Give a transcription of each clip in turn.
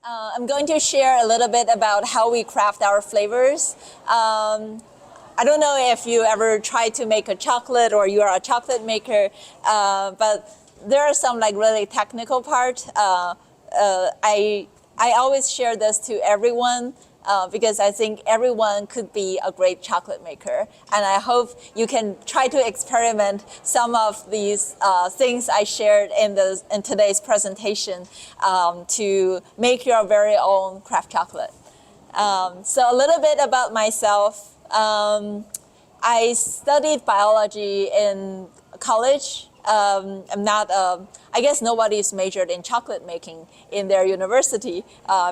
I'm going to share a little bit about how we craft our flavors. I don't know if you ever tried to make a chocolate or you are a chocolate maker, but there are some like really technical part. I always share this to everyone because I think everyone could be a great chocolate maker. And I hope you can try to experiment some of these things I shared in today's presentation to make your very own craft chocolate. So a little bit about myself. I studied biology in college. I'm not, I guess nobody's majored in chocolate making in their university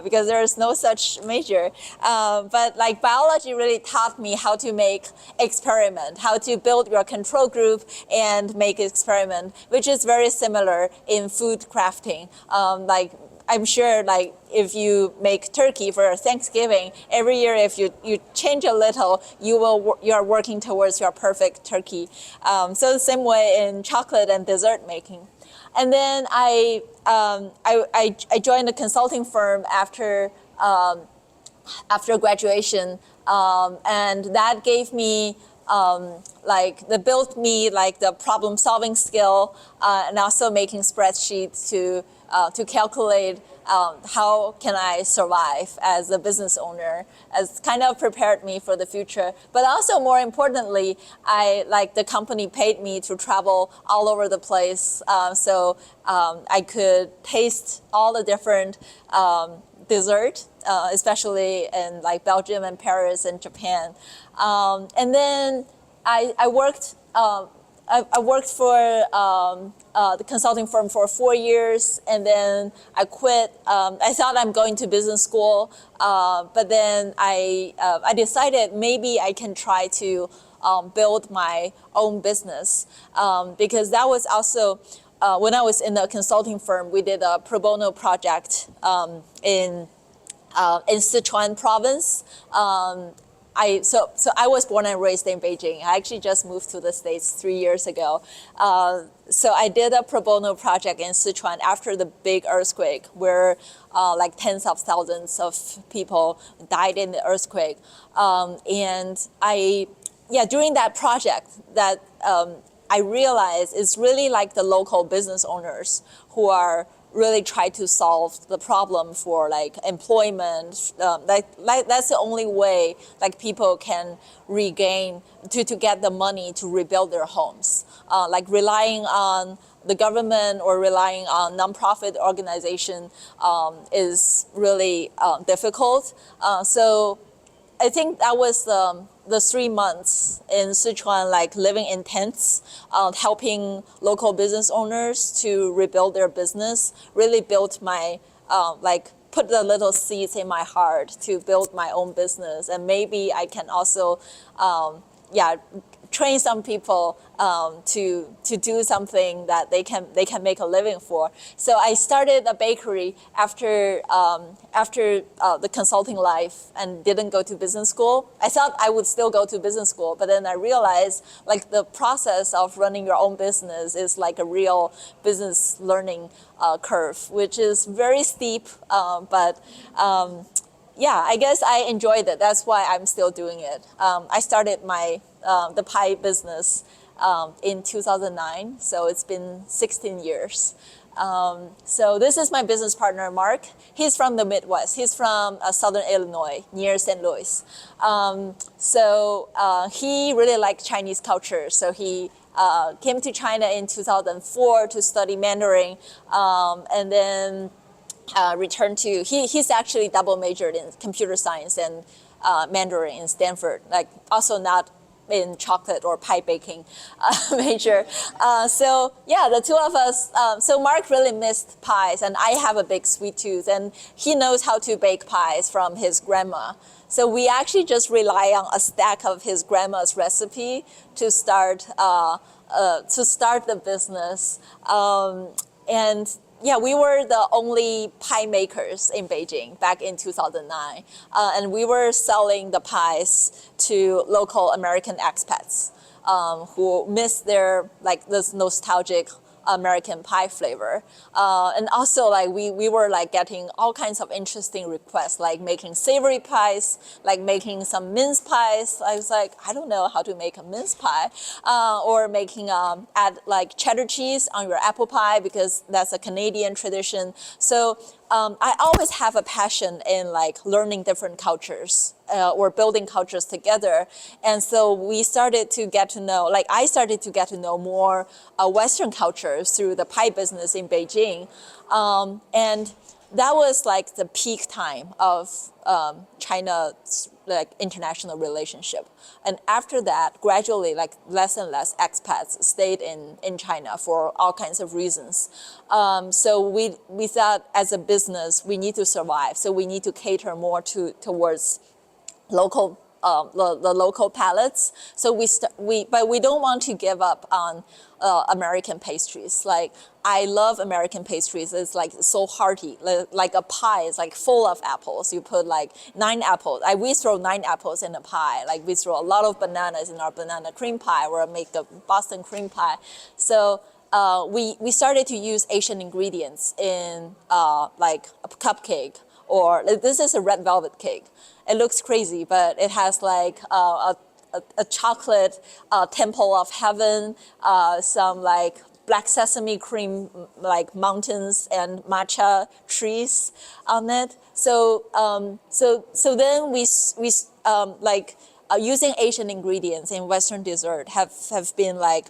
because there's no such major. But like biology really taught me how to make experiment, how to build your control group and make experiment, which is very similar in food crafting. Like I'm sure like if you make turkey for Thanksgiving, every year if you change a little, you are working towards your perfect turkey. So the same way in chocolate and dessert making. And then I joined a consulting firm after graduation, and that gave me built me like the problem solving skill and also making spreadsheets to calculate how can I survive as a business owner, as kind of prepared me for the future. But also more importantly, the company paid me to travel all over the place, so I could taste all the different dessert, especially in like Belgium and Paris and Japan. And then I worked for the consulting firm for 4 years, and then I quit. I thought I'm going to business school, but then I decided maybe I can try to build my own business, because that was also when I was in the consulting firm, we did a pro bono project in Sichuan province. So I was born and raised in Beijing. I actually just moved to the States 3 years ago. So I did a pro bono project in Sichuan after the big earthquake where like tens of thousands of people died in the earthquake. And during that project that I realized it's really like the local business owners who are really try to solve the problem for like employment. That's the only way like people can regain to get the money to rebuild their homes. Like relying on the government or relying on nonprofit organization is really difficult. So I think that was the 3 months in Sichuan, like living in tents, helping local business owners to rebuild their business, really built my, put the little seeds in my heart to build my own business. And maybe I can also, train some people to do something that they can make a living for. So I started a bakery after the consulting life and didn't go to business school. I thought I would still go to business school, but then I realized like the process of running your own business is like a real business learning curve, which is very steep, but I guess I enjoyed it. That's why I'm still doing it. I started the pie business in 2009, so it's been 16 years. So this is my business partner, Mark. He's from the Midwest. He's from Southern Illinois, near St. Louis. He really liked Chinese culture, so he came to China in 2004 to study Mandarin, and then returned to, he's actually double majored in computer science and Mandarin in Stanford, like also not in chocolate or pie baking major. The two of us, so Mark really missed pies, and I have a big sweet tooth, and he knows how to bake pies from his grandma. So we actually just rely on a stack of his grandma's recipe to start the business. We were the only pie makers in Beijing back in 2009. And we were selling the pies to local American expats who miss their, like, this nostalgic American pie flavor. And also like we were like getting all kinds of interesting requests, like making savory pies, like making some mince pies. I was like, I don't know how to make a mince pie, or making add like cheddar cheese on your apple pie because that's a Canadian tradition. So I always have a passion in like learning different cultures or building cultures together. And so we started to get to know, like I started to get to know more Western cultures through the pie business in Beijing. And that was like the peak time of China's like international relationship. And after that, gradually, like less and less expats stayed in China for all kinds of reasons. So we thought as a business, we need to survive. So we need to cater more towards local the local palates. So but we don't want to give up on American pastries. Like I love American pastries. It's like so hearty, like a pie is like full of apples. You put like 9 apples. We throw 9 apples in a pie. Like we throw a lot of bananas in our banana cream pie, or make a Boston cream pie. So we started to use Asian ingredients in like a cupcake, or this is a red velvet cake. It looks crazy, but it has like a chocolate temple of heaven, some like black sesame cream like mountains and matcha trees on it. So then we like using Asian ingredients in Western dessert have been like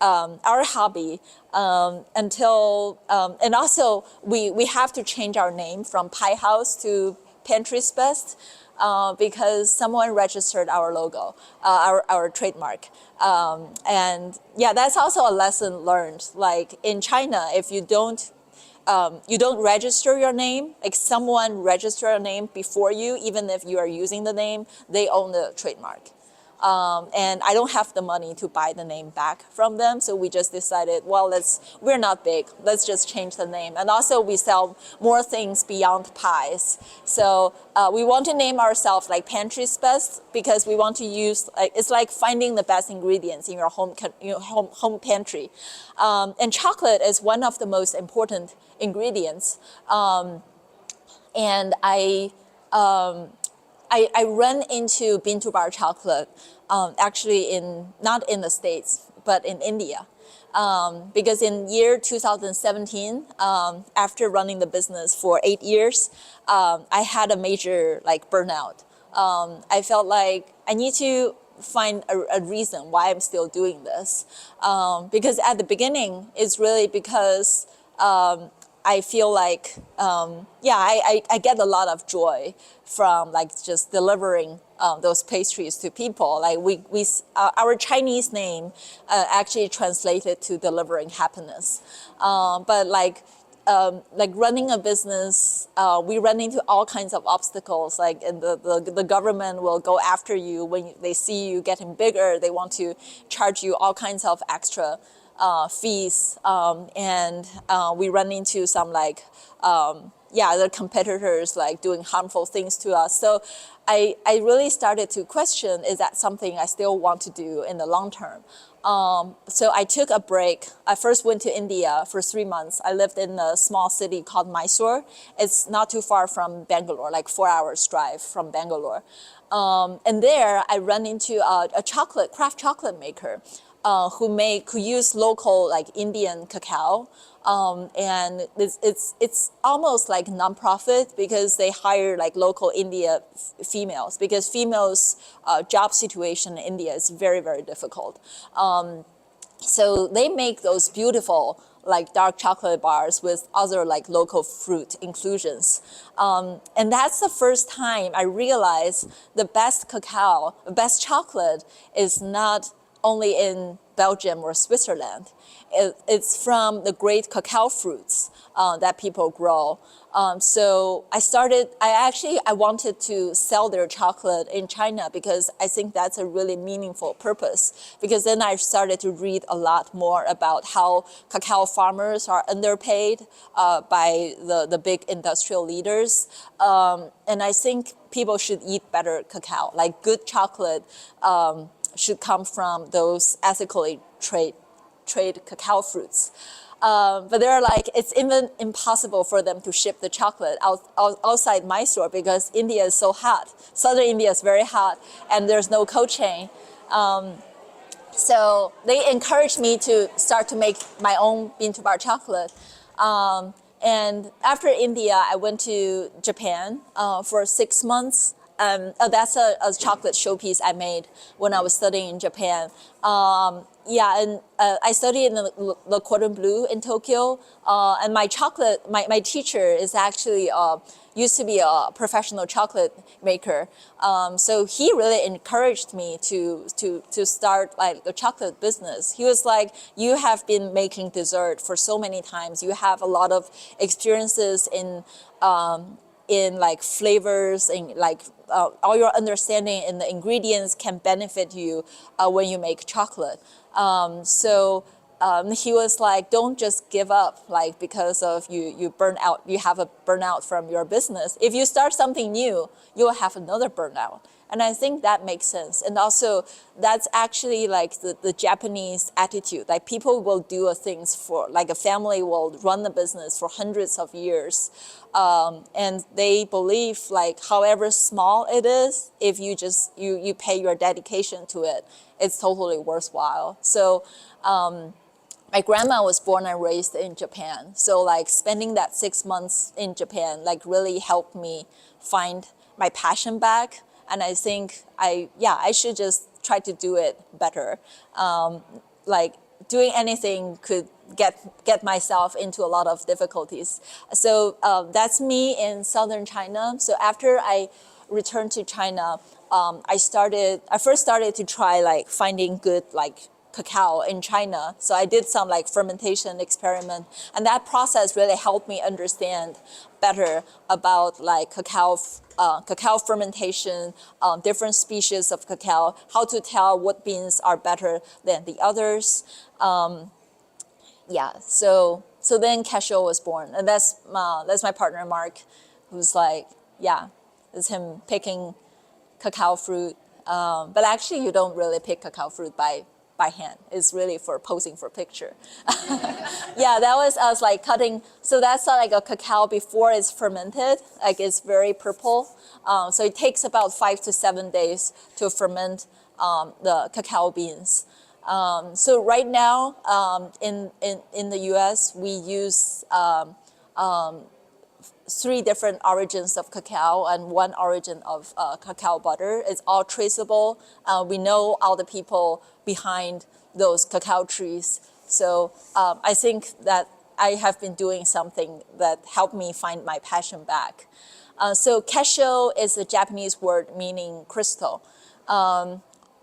our hobby until and also we have to change our name from Pie House to Pantry's Best because someone registered our logo, our trademark. And yeah, that's also a lesson learned. Like in China, if you don't register your name, like someone register a name before you, even if you are using the name, they own the trademark. And I don't have the money to buy the name back from them. So we just decided, well, we're not big. Let's just change the name. And also we sell more things beyond pies. So we want to name ourselves like Pantry's Best because we want to use, it's like finding the best ingredients in your home pantry. And chocolate is one of the most important ingredients. And I ran into bean to bar chocolate actually not in the States, but in India. Because in year 2017, after running the business for 8 years, I had a major like burnout. I felt like I need to find a reason why I'm still doing this. Because at the beginning, it's really because I feel like, I get a lot of joy from like just delivering those pastries to people. Like our Chinese name actually translated to delivering happiness. But like running a business, we run into all kinds of obstacles. Like and the government will go after you when they see you getting bigger. They want to charge you all kinds of extra fees, and we run into some like the competitors like doing harmful things to us. So I really started to question, is that something I still want to do in the long term? So I took a break. I first went to India for 3 months. I lived in a small city called Mysore. It's not too far from Bangalore, like 4 hours drive from Bangalore. And there I ran into a craft chocolate maker who use local like Indian cacao, and it's almost like nonprofit because they hire like local India females, because females job situation in India is very, very difficult. So they make those beautiful like dark chocolate bars with other like local fruit inclusions. And that's the first time I realized the best cacao, the best chocolate is not only in Belgium or Switzerland. It's from the great cacao fruits that people grow. So I wanted to sell their chocolate in China because I think that's a really meaningful purpose. Because then I started to read a lot more about how cacao farmers are underpaid by the big industrial leaders. And I think people should eat better cacao, like good chocolate should come from those ethically trade cacao fruits. But they're like, it's even impossible for them to ship the chocolate outside my store because India is so hot. Southern India is very hot, and there's no cold chain. So they encouraged me to start to make my own bean to bar chocolate. And after India, I went to Japan for 6 months. That's a chocolate showpiece I made when I was studying in Japan. I studied in the Cordon Bleu in Tokyo, and my teacher is actually used to be a professional chocolate maker. So he really encouraged me to start like a chocolate business. He was like, "You have been making dessert for so many times. You have a lot of experiences in like flavors and like all your understanding in the ingredients can benefit you when you make chocolate." He was like, "Don't just give up, like because of you burn out. You have a burnout from your business. If you start something new, you'll have another burnout." And I think that makes sense. And also, that's actually like the Japanese attitude. Like people will do things for, like a family will run the business for hundreds of years. And they believe like however small it is, if you just, you pay your dedication to it, it's totally worthwhile. So my grandma was born and raised in Japan. So like spending that 6 months in Japan, like really helped me find my passion back. And I think I should just try to do it better. Like doing anything could get myself into a lot of difficulties. So that's me in southern China. So after I returned to China, I first started to try like finding good like cacao in China. So I did some like fermentation experiment, and that process really helped me understand better about like cacao fermentation, different species of cacao, how to tell what beans are better than the others. So then KESSHO was born, and that's my partner Mark, who's like, it's him picking cacao fruit. But actually, you don't really pick cacao fruit by hand. It's really for posing for picture. That was us like cutting. So that's like a cacao before it's fermented. Like it's very purple. So it takes about 5 to 7 days to ferment the cacao beans. So right now in the U.S. we use 3 different origins of cacao and 1 origin of cacao butter. It's all traceable. We know all the people behind those cacao trees. So I think that I have been doing something that helped me find my passion back. So KESSHO is a Japanese word meaning crystal.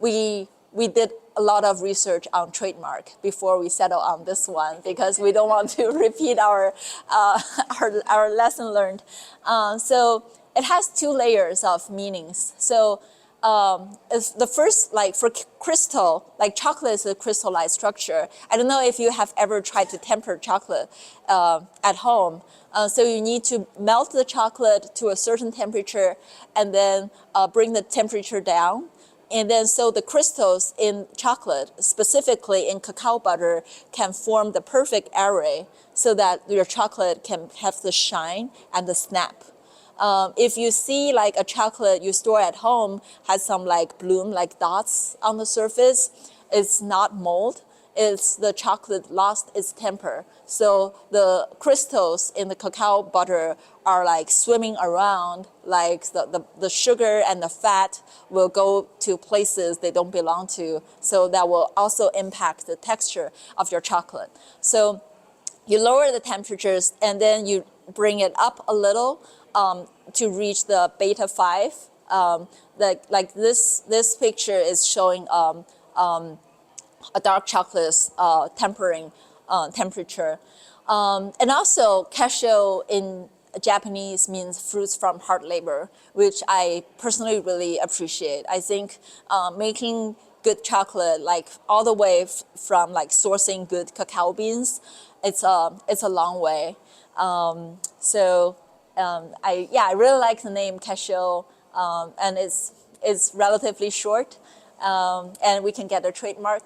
We did a lot of research on trademark before we settle on this one because we don't want to repeat our lesson learned. So it has 2 layers of meanings. So it's the first, like for crystal, like chocolate is a crystallized structure. I don't know if you have ever tried to temper chocolate at home. So you need to melt the chocolate to a certain temperature and then bring the temperature down. And then so the crystals in chocolate, specifically in cacao butter, can form the perfect array so that your chocolate can have the shine and the snap. If you see like a chocolate you store at home has some like bloom, like dots on the surface, it's not mold. It's the chocolate lost its temper. So the crystals in the cacao butter are like swimming around, like the sugar and the fat will go to places they don't belong to. So that will also impact the texture of your chocolate. So you lower the temperatures and then you bring it up a little to reach the beta 5. Like this picture is showing a dark chocolate's tempering temperature. And also, KESSHO in Japanese means fruits from hard labor, which I personally really appreciate. I think making good chocolate, like all the way from like sourcing good cacao beans, it's a long way. I really like the name KESSHO, and it's relatively short. and we can get a trademark.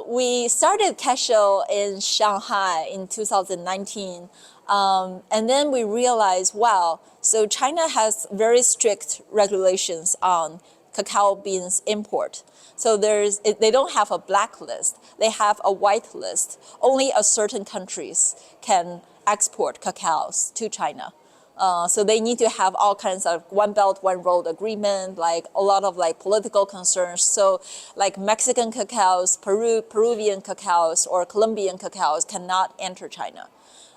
We started KESSHO in Shanghai in 2019. And then we realized, wow, so China has very strict regulations on cacao beans import. So they don't have a blacklist, they have a white list. Only a certain countries can export cacaos to China. So they need to have all kinds of one belt, one road agreement, like a lot of like political concerns. So like Mexican cacaos, Peruvian cacaos, or Colombian cacaos cannot enter China.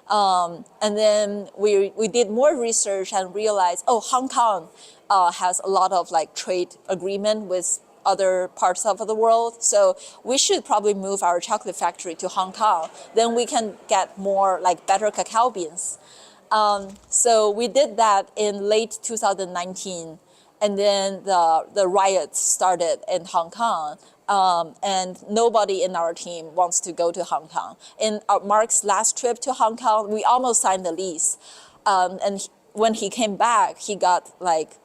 And then we did more research and realized, oh, Hong Kong has a lot of like trade agreement with other parts of the world. So we should probably move our chocolate factory to Hong Kong. Then we can get more like better cacao beans. So we did that in late 2019, and then the riots started in Hong Kong, and nobody in our team wants to go to Hong Kong. In Mark's last trip to Hong Kong, we almost signed the lease, when he came back, he got like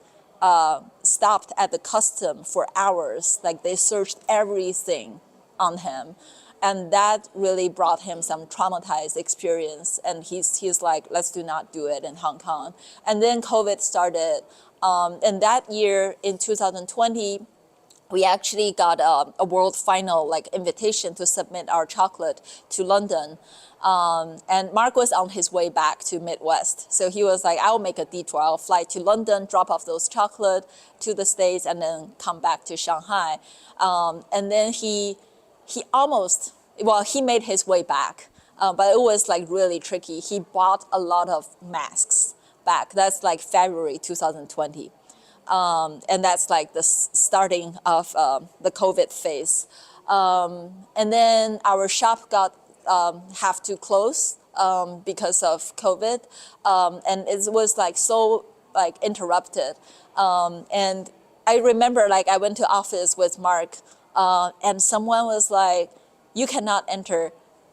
stopped at the custom for hours. Like they searched everything on him. And that really brought him some traumatized experience. And he's like, let's do not do it in Hong Kong. And then COVID started. And that year in 2020, we actually got a world final like invitation to submit our chocolate to London. And Mark was on his way back to Midwest. So he was like, I'll make a detour. I'll fly to London, drop off those chocolate to the States, and then come back to Shanghai. And then he almost, well, he made his way back, but it was like really tricky. He bought a lot of masks back. That's like February 2020. And that's like the starting of the COVID phase. And then our shop got have to close because of COVID. And it was like so like interrupted. And I remember like I went to office with Mark, and someone was like, you cannot enter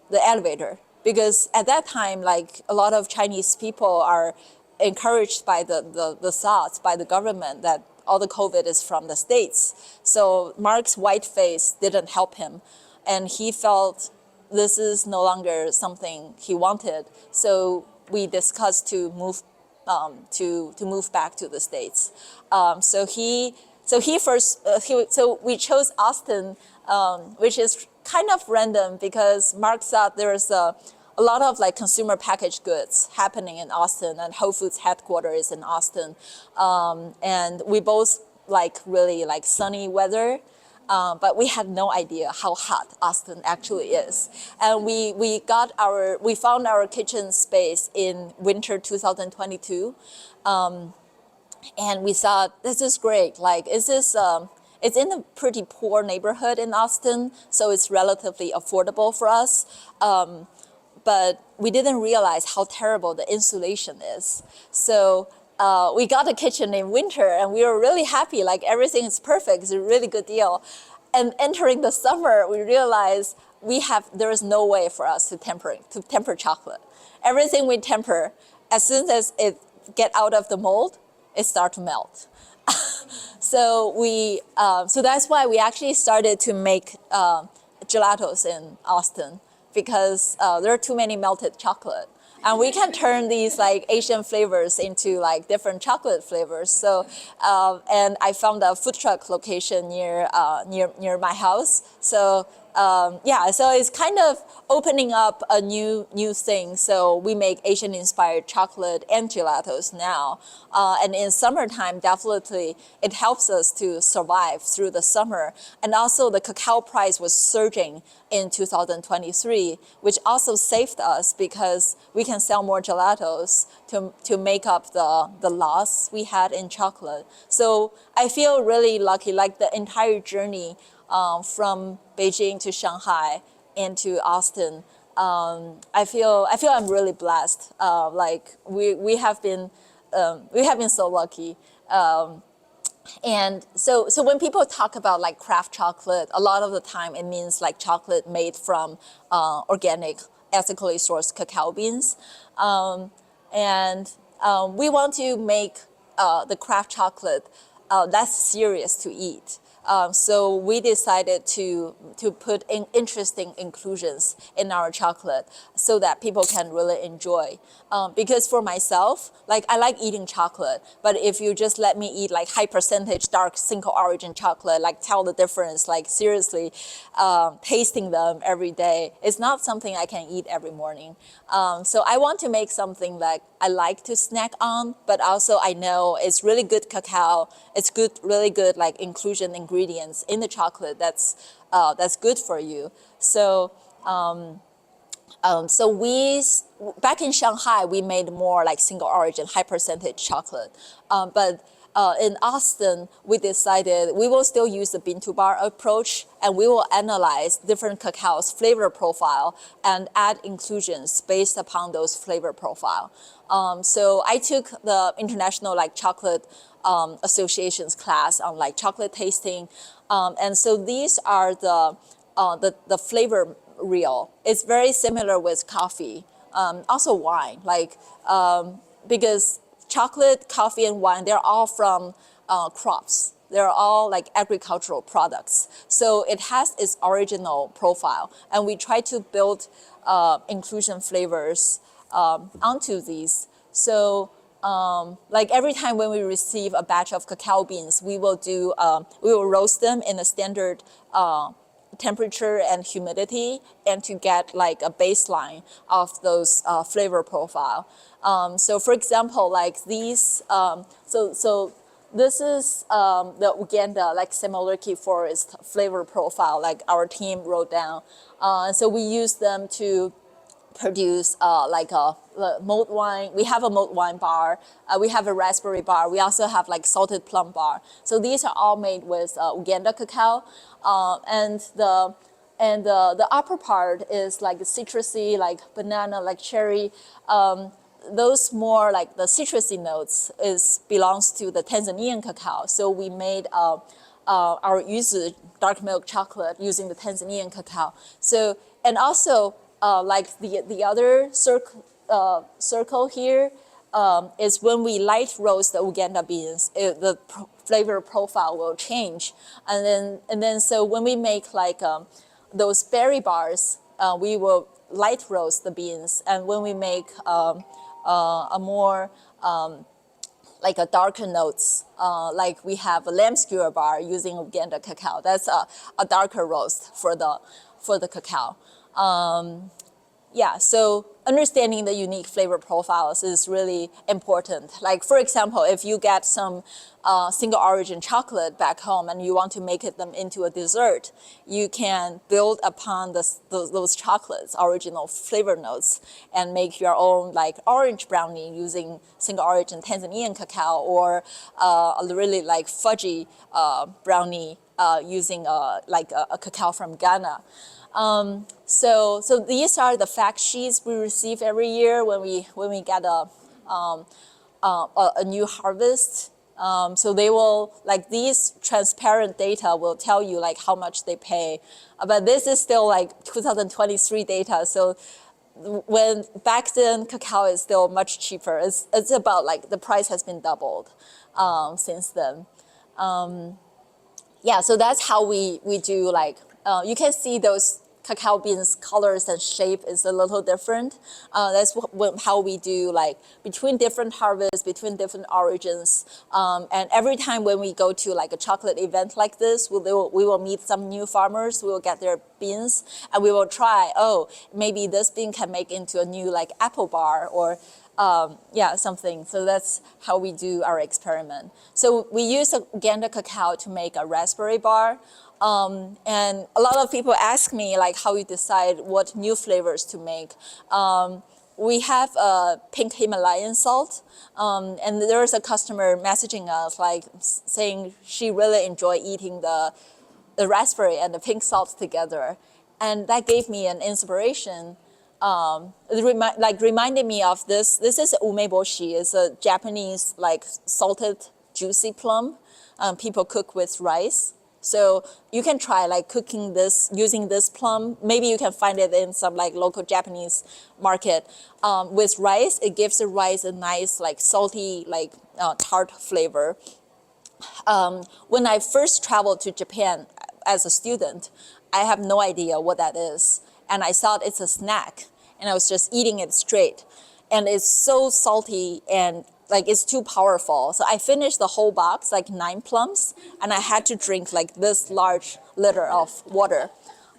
the elevator, because at that time, like a lot of Chinese people are encouraged by the thoughts by the government that all the COVID is from the States. So Mark's white face didn't help him, and he felt this is no longer something he wanted. So we discussed to move to move back to the States. So we chose Austin, which is kind of random because Mark thought there was a lot of like consumer packaged goods happening in Austin, and Whole Foods headquarters is in Austin. And we both like really like sunny weather, but we had no idea how hot Austin actually is. And we found our kitchen space in winter 2022. And we thought, this is great. Like, it's in a pretty poor neighborhood in Austin, so it's relatively affordable for us. But we didn't realize how terrible the insulation is. So we got a kitchen in winter, and we were really happy. Like, everything is perfect. It's a really good deal. And entering the summer, we realized there is no way for us to temper chocolate. Everything we temper, as soon as it get out of the mold, it starts to melt. So that's why we actually started to make gelatos in Austin, because there are too many melted chocolate. And we can turn these like Asian flavors into like different chocolate flavors. So, and I found a food truck location near my house. So yeah, so it's kind of opening up a new thing. So we make Asian-inspired chocolate and gelatos now. And in summertime, definitely, it helps us to survive through the summer. And also the cacao price was surging in 2023, which also saved us because we can sell more gelatos to make up the loss we had in chocolate. So I feel really lucky, like the entire journey from Beijing to Shanghai and to Austin. I feel I'm really blessed. Like we have been so lucky. And so when people talk about like craft chocolate, a lot of the time it means like chocolate made from organic, ethically sourced cacao beans. And we want to make the craft chocolate less serious to eat. So we decided to put in interesting inclusions in our chocolate so that people can really enjoy. Because for myself, like I like eating chocolate, but if you just let me eat like high percentage dark single origin chocolate, like tell the difference, like seriously, tasting them every day, it's not something I can eat every morning. So I want to make something that I like to snack on, but also I know it's really good cacao. It's good, really good like inclusion ingredients in the chocolate that's good for you. So so back in Shanghai, we made more like single origin, high percentage chocolate. But in Austin, we decided we will still use the bean to bar approach, and we will analyze different cacao's flavor profile and add inclusions based upon those flavor profile. So I took the international like chocolate associations class on like chocolate tasting, and so these are the flavor reel. It's very similar with coffee, also wine, like because chocolate, coffee, and wine, they're all from crops. They're all like agricultural products. So it has its original profile. And we try to build inclusion flavors onto these. So like every time when we receive a batch of cacao beans, we will roast them in a standard temperature and humidity, and to get like a baseline of those flavor profile. So for example, like these, so this is the Uganda like Semolurki forest flavor profile, like our team wrote down. So we use them to produce like a mulled wine. We have a mulled wine bar. We have a raspberry bar. We also have like salted plum bar. So these are all made with Uganda cacao, and the upper part is like citrusy, like banana, like cherry. Those more like the citrusy notes belongs to the Tanzanian cacao. So we made our yuzu dark milk chocolate using the Tanzanian cacao. So and also like the other circle here is when we light roast the Uganda beans, the flavor profile will change, and then so when we make like those berry bars, we will light roast the beans, and when we make a more like a darker notes, like we have a lamb skewer bar using Uganda cacao. That's a darker roast for the cacao. Yeah, so understanding the unique flavor profiles is really important. Like for example, if you get some single origin chocolate back home and you want to make them into a dessert, you can build upon those chocolates, original flavor notes, and make your own like orange brownie using single origin Tanzanian cacao, or a really like fudgy brownie using like a cacao from Ghana. So these are the fact sheets we receive every year when we get a new harvest. So they will, like these transparent data will tell you like how much they pay. But this is still like 2023 data. So when back then cacao is still much cheaper. It's about like the price has been doubled since then. Yeah, so that's how we do like, you can see those cacao beans colors and shape is a little different. That's how we do like between different harvests, between different origins. And every time when we go to like a chocolate event like this, we will meet some new farmers, we will get their beans, and we will try, oh, maybe this bean can make into a new like apple bar, or yeah, something. So that's how we do our experiment. So we use Uganda cacao to make a raspberry bar. And a lot of people ask me like how you decide what new flavors to make. We have a pink Himalayan salt, and there is a customer messaging us like saying she really enjoyed eating the raspberry and the pink salt together. And that gave me an inspiration. It reminded me of this. This is umeboshi. It's a Japanese like salted juicy plum. People cook with rice. So you can try like cooking this using this plum. Maybe you can find it in some like local Japanese market with rice. It gives the rice a nice like salty like tart flavor. when I first traveled to Japan as a student, I have no idea what that is. And I thought it's a snack. And I was just eating it straight. And it's so salty and like it's too powerful. So I finished the whole box, like 9 plums, and I had to drink like this large liter of water.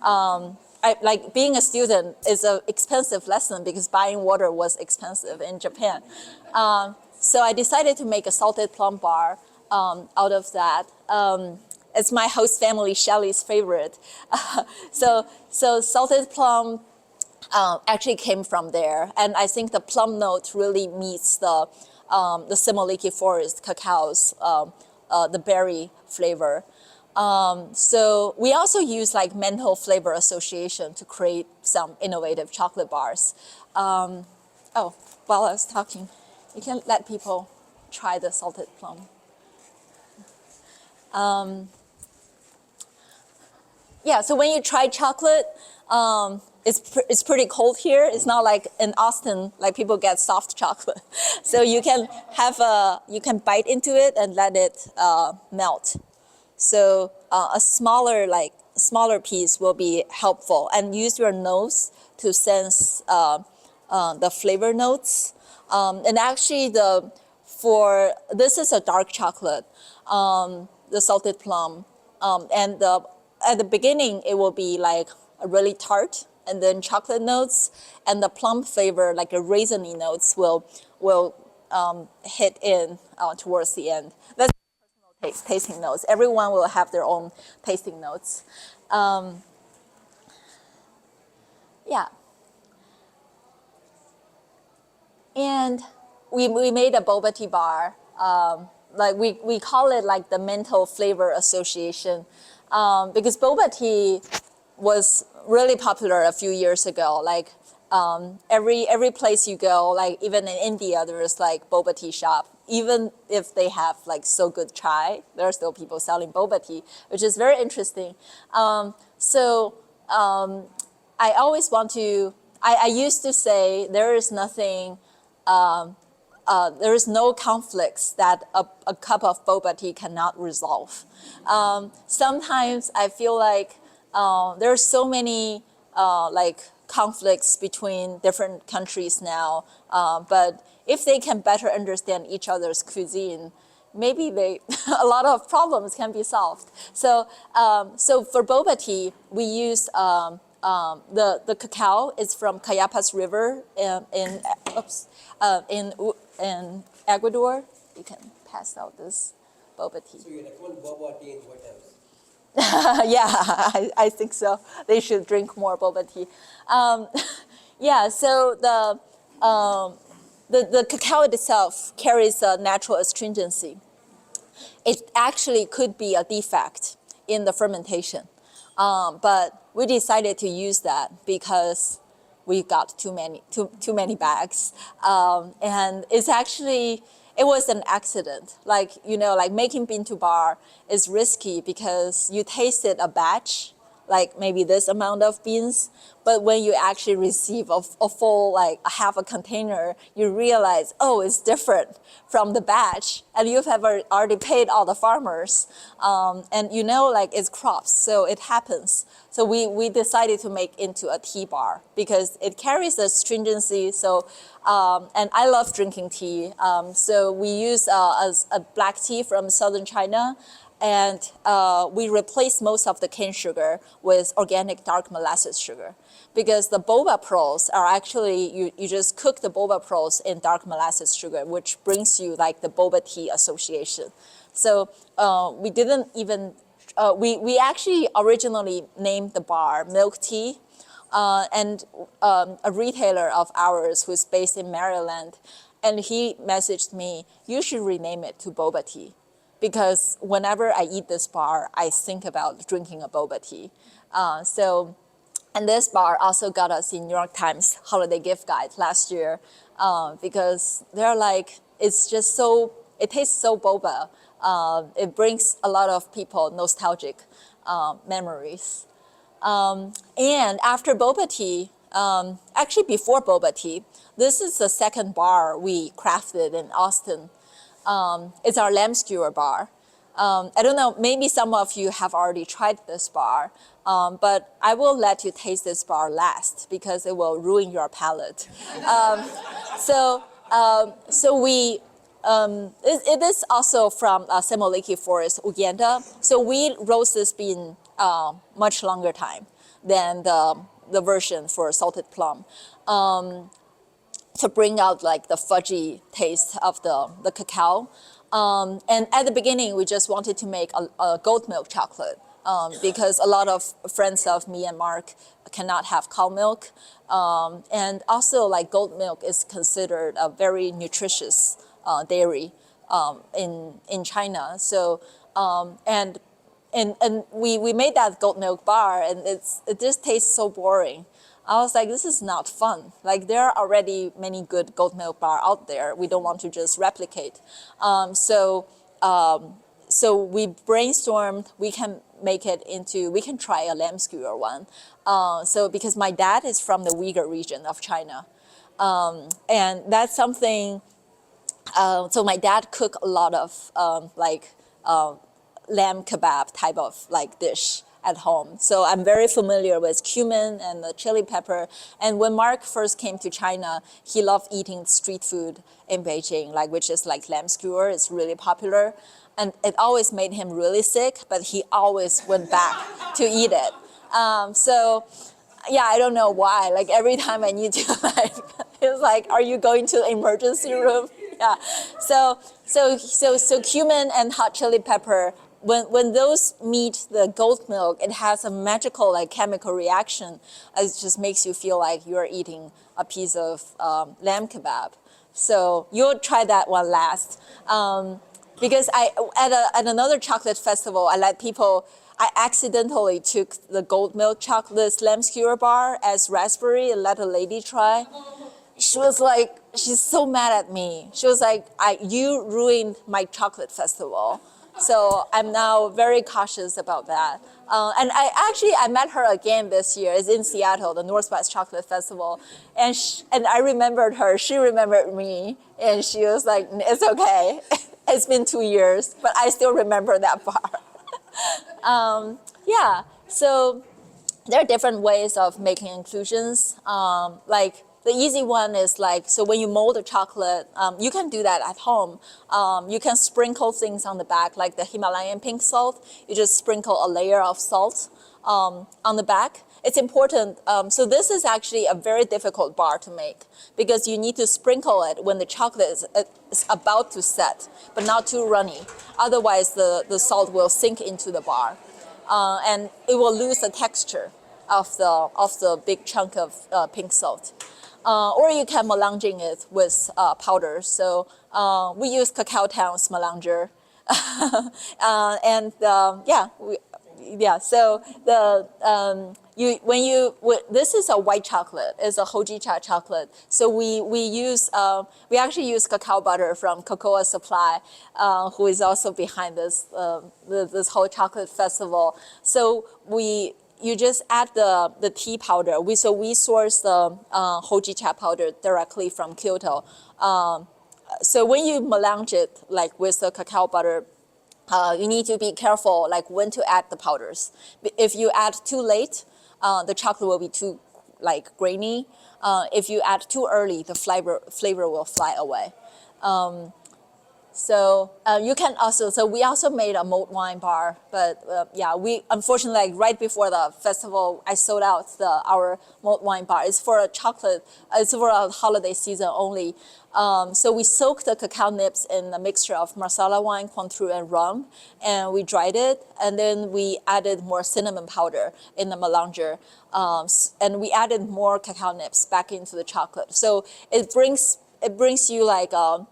Like being a student is an expensive lesson because buying water was expensive in Japan. So I decided to make a salted plum bar out of that. It's my host family, Shelly's favorite. So salted plum actually came from there. And I think the plum note really meets the Similiki Forest cacao's, the berry flavor. So we also use like mental flavor association to create some innovative chocolate bars. Oh, while I was talking, you can let people try the salted plum. Yeah, so when you try chocolate, it's pretty cold here. It's not like in Austin, like people get soft chocolate. So you can you can bite into it and let it melt. So a smaller piece will be helpful, and use your nose to sense the flavor notes. And actually, this is a dark chocolate, the salted plum, and at the beginning it will be like a really tart, and then chocolate notes, and the plum flavor, like a raisiny notes, will hit in towards the end. That's personal tasting notes. Everyone will have their own tasting notes. Yeah. And we made a boba tea bar. Like we call it like the mental flavor association, because boba tea was really popular a few years ago. Like every place you go, like even in India, there is like boba tea shop. Even if they have like so good chai, there are still people selling boba tea, which is very interesting. I always want to. I used to say there is nothing. There is no conflicts that a cup of boba tea cannot resolve. Sometimes I feel like there are so many like conflicts between different countries now, but if they can better understand each other's cuisine, maybe a lot of problems can be solved. So for boba tea, we use the cacao is from Cayapas River in Ecuador. You can pass out this boba tea. So you recommend boba tea in White House? Yeah, I think so. They should drink more boba tea. Yeah, so the cacao itself carries a natural astringency. It actually could be a defect in the fermentation, but we decided to use that because we got too many bags, and it was an accident. Like like making Bintu bar is risky because you tasted a batch, like maybe this amount of beans, but when you actually receive a full, like a half a container, you realize, oh, it's different from the batch, and you've already paid all the farmers, and like it's crops, so it happens. So we decided to make into a tea bar because it carries a stringency. So and I love drinking tea, so we use a black tea from southern China. And we replace most of the cane sugar with organic dark molasses sugar, because the boba pearls are actually, you just cook the boba pearls in dark molasses sugar, which brings you like the boba tea association. So we didn't even, we actually originally named the bar Milk Tea, and a retailer of ours who's based in Maryland, and he messaged me, you should rename it to Boba Tea. Because whenever I eat this bar, I think about drinking a boba tea. And this bar also got us in New York Times Holiday Gift Guide last year, because they're like, it tastes so boba. It brings a lot of people nostalgic memories. And after boba tea, actually before boba tea, this is the second bar we crafted in Austin. It's our lamb skewer bar. I don't know, maybe some of you have already tried this bar, but I will let you taste this bar last because it will ruin your palate. It is also from Semoliki Forest, Uganda. So we roast this bean much longer time than the version for salted plum. To bring out like the fudgy taste of the cacao. And at the beginning, we just wanted to make a goat milk chocolate because a lot of friends of me and Mark cannot have cow milk. And also like goat milk is considered a very nutritious dairy in China. So, and we made that goat milk bar and it just tastes so boring. I was like, this is not fun. Like there are already many good goat milk bar out there. We don't want to just replicate. So we brainstormed, we can try a lamb skewer one. So because my dad is from the Uyghur region of China. And that's something, so my dad cooked a lot of lamb kebab type of like dish at home. So I'm very familiar with cumin and the chili pepper. And when Mark first came to China, he loved eating street food in Beijing, like which is like lamb skewer. It's really popular. And it always made him really sick, but he always went back to eat it. So yeah, I don't know why. Like every time I need to like, it's like, are you going to the emergency room? Yeah. So cumin and hot chili pepper, when those meet the goat milk, it has a magical like chemical reaction. It just makes you feel like you're eating a piece of lamb kebab. So you'll try that one last. Because at another chocolate festival, I accidentally took the goat milk chocolate lamb skewer bar as raspberry and let a lady try. She was like, she's so mad at me. She was like, you ruined my chocolate festival. So I'm now very cautious about that. And I met her again this year. It's in Seattle, the Northwest Chocolate Festival. And I remembered her, she remembered me. And she was like, it's okay. It's been 2 years, but I still remember that bar. Yeah, so there are different ways of making inclusions. Like the easy one is like, so when you mold a chocolate, you can do that at home. You can sprinkle things on the back, like the Himalayan pink salt. You just sprinkle a layer of salt on the back. It's important. So this is actually a very difficult bar to make because you need to sprinkle it when the chocolate is about to set, but not too runny. Otherwise, the salt will sink into the bar, and it will lose the texture of the big chunk of pink salt. Or you can melanging it with powder. So we use Cacao Town's melanger. So this is a white chocolate. It's a hojicha chocolate. So we actually use cacao butter from Cocoa Supply, who is also behind this whole chocolate festival. So you just add the tea powder. We source the hojicha powder directly from Kyoto. So when you melange it like with the cacao butter, you need to be careful like when to add the powders. If you add too late, the chocolate will be too like grainy. If you add too early, the flavor will fly away. You can also, so we also made a mulled wine bar, but we unfortunately, like right before the festival, I sold out our mulled wine bar. It's for it's for a holiday season only. So we soaked the cacao nibs in a mixture of marsala wine, Cointreau, and rum, and we dried it, and then we added more cinnamon powder in the melanger, and we added more cacao nibs back into the chocolate. So it brings you like a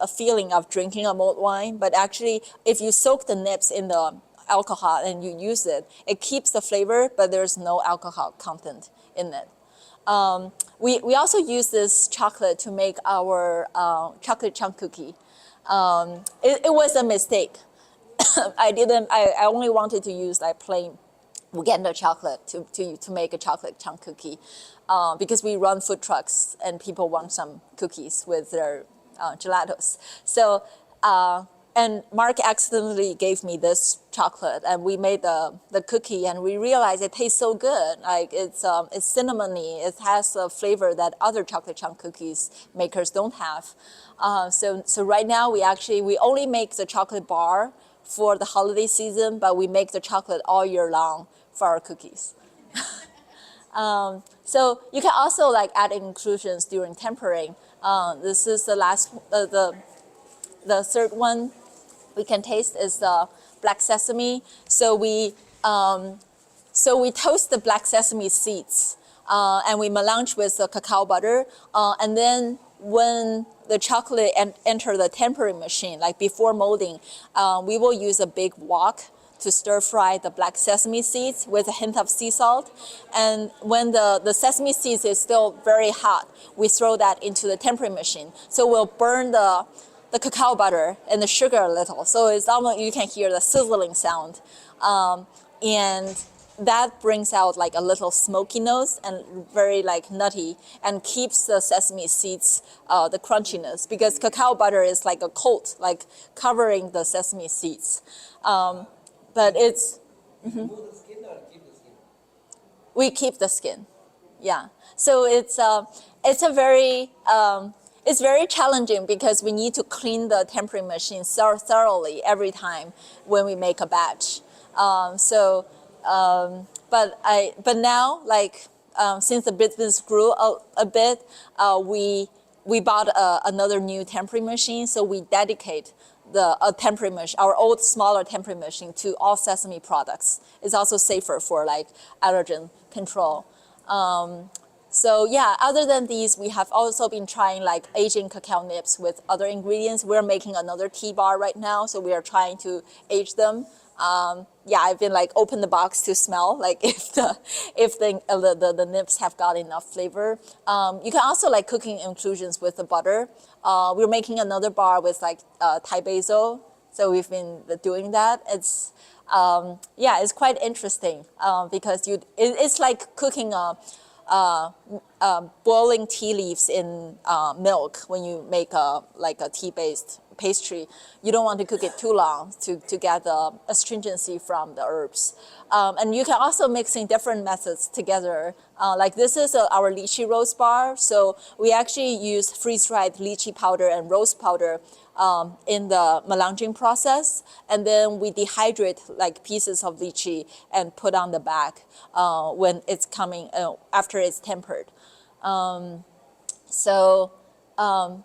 feeling of drinking a mulled wine, but actually if you soak the nibs in the alcohol and you use it, it keeps the flavor, but there's no alcohol content in it. We also use this chocolate to make our chocolate chunk cookie. It was a mistake. I only wanted to use like plain Uganda chocolate to make a chocolate chunk cookie because we run food trucks and people want some cookies with their gelatos. So and Mark accidentally gave me this chocolate, and we made the cookie, and we realized it tastes so good. Like it's cinnamony. It has a flavor that other chocolate chunk cookies makers don't have. So right now we only make the chocolate bar for the holiday season, but we make the chocolate all year long for our cookies. So you can also like add inclusions during tempering. This is the last, the third one we can taste is the black sesame. So we toast the black sesame seeds and we melange with the cacao butter. And then when the chocolate enter the tempering machine, like before molding, we will use a big wok to stir fry the black sesame seeds with a hint of sea salt. And when the sesame seeds is still very hot, we throw that into the tempering machine. So we'll burn the cacao butter and the sugar a little. So it's almost, you can hear the sizzling sound. And that brings out like a little smoky nose and very like nutty, and keeps the sesame seeds, the crunchiness, because cacao butter is like a coat, like covering the sesame seeds. But it's, Remove the skin or keep the skin? we keep the skin, yeah. So it's a very, it's very challenging because we need to clean the tempering machine thoroughly every time when we make a batch. But now, like, since the business grew a bit, we bought another new tempering machine, so we dedicate a tempering machine, our old smaller tempering machine, to all sesame products. It's also safer for like allergen control. So yeah, other than these, we have also been trying like aging cacao nibs with other ingredients. We're making another tea bar right now, so we are trying to age them. Yeah, I've been like open the box to smell like if the nibs have got enough flavor. You can also like cooking inclusions with the butter. We're making another bar with like Thai basil, so we've been doing that. It's yeah, it's quite interesting because it's like cooking boiling tea leaves in milk when you make like a tea-based pastry. You don't want to cook it too long to get the astringency from the herbs. And you can also mix in different methods together. Like this is our lychee rose bar. So we actually use freeze-dried lychee powder and rose powder in the melanging process. And then we dehydrate like pieces of lychee and put on the back when it's coming, after it's tempered.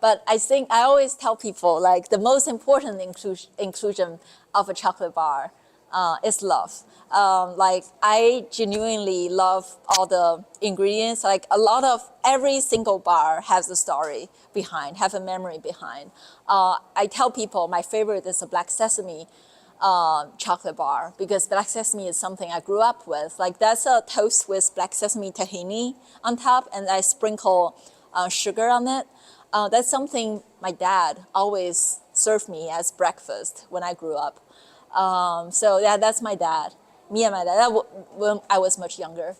But I think I always tell people like the most important inclusion of a chocolate bar is love. Like I genuinely love all the ingredients. Like every single bar has a story behind, have a memory behind. I tell people my favorite is a black sesame chocolate bar, because black sesame is something I grew up with. Like that's a toast with black sesame tahini on top, and I sprinkle sugar on it. That's something my dad always served me as breakfast when I grew up. So yeah, that's my dad. Me and my dad, when I was much younger.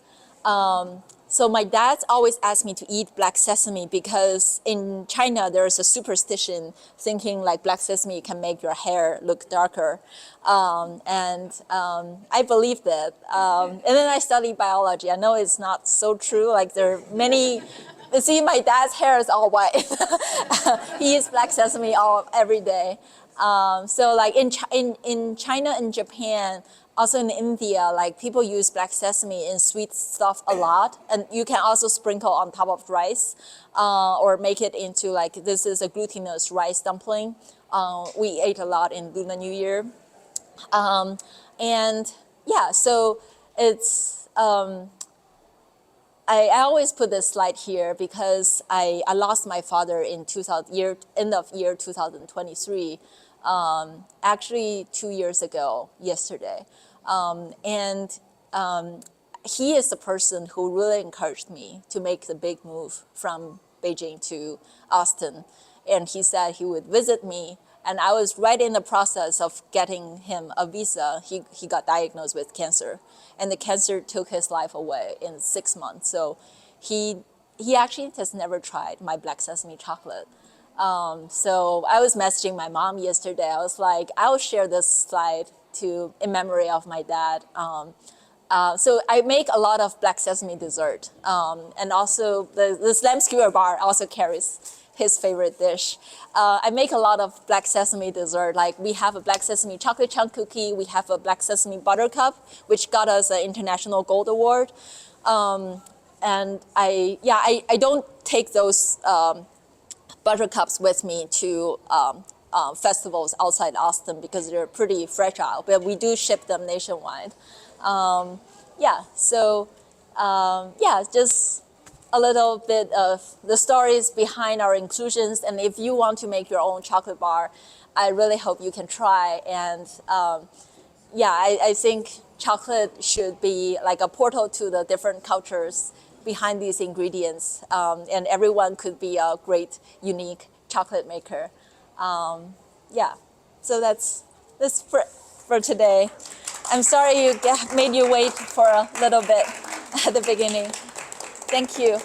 So my dad always asked me to eat black sesame because in China there's a superstition thinking like black sesame can make your hair look darker. I believed it. And then I studied biology. I know it's not so true. Like there are many. You see, my dad's hair is all white. He eats black sesame every day. So like in China and Japan, also in India, like people use black sesame in sweet stuff a lot. And you can also sprinkle on top of rice or make it into like, this is a glutinous rice dumpling. We ate a lot in Lunar New Year. And yeah, so it's, I always put this slide here because I lost my father in end of year 2023, actually 2 years ago yesterday. He is the person who really encouraged me to make the big move from Beijing to Austin. And he said he would visit me. And I was right in the process of getting him a visa. He got diagnosed with cancer, and the cancer took his life away in 6 months. So he actually has never tried my black sesame chocolate. So I was messaging my mom yesterday. I was like, I'll share this slide in memory of my dad. So I make a lot of black sesame dessert. And also the slam skewer bar also carries his favorite dish. I make a lot of black sesame dessert. Like we have a black sesame chocolate chunk cookie. We have a black sesame buttercup, which got us an International Gold Award. And I don't take those buttercups with me to festivals outside Austin because they're pretty fragile, but we do ship them nationwide. Just a little bit of the stories behind our inclusions. And if you want to make your own chocolate bar, I really hope you can try. And I think chocolate should be like a portal to the different cultures behind these ingredients. And everyone could be a great, unique chocolate maker. So that's for today. I'm sorry made you wait for a little bit at the beginning. Thank you.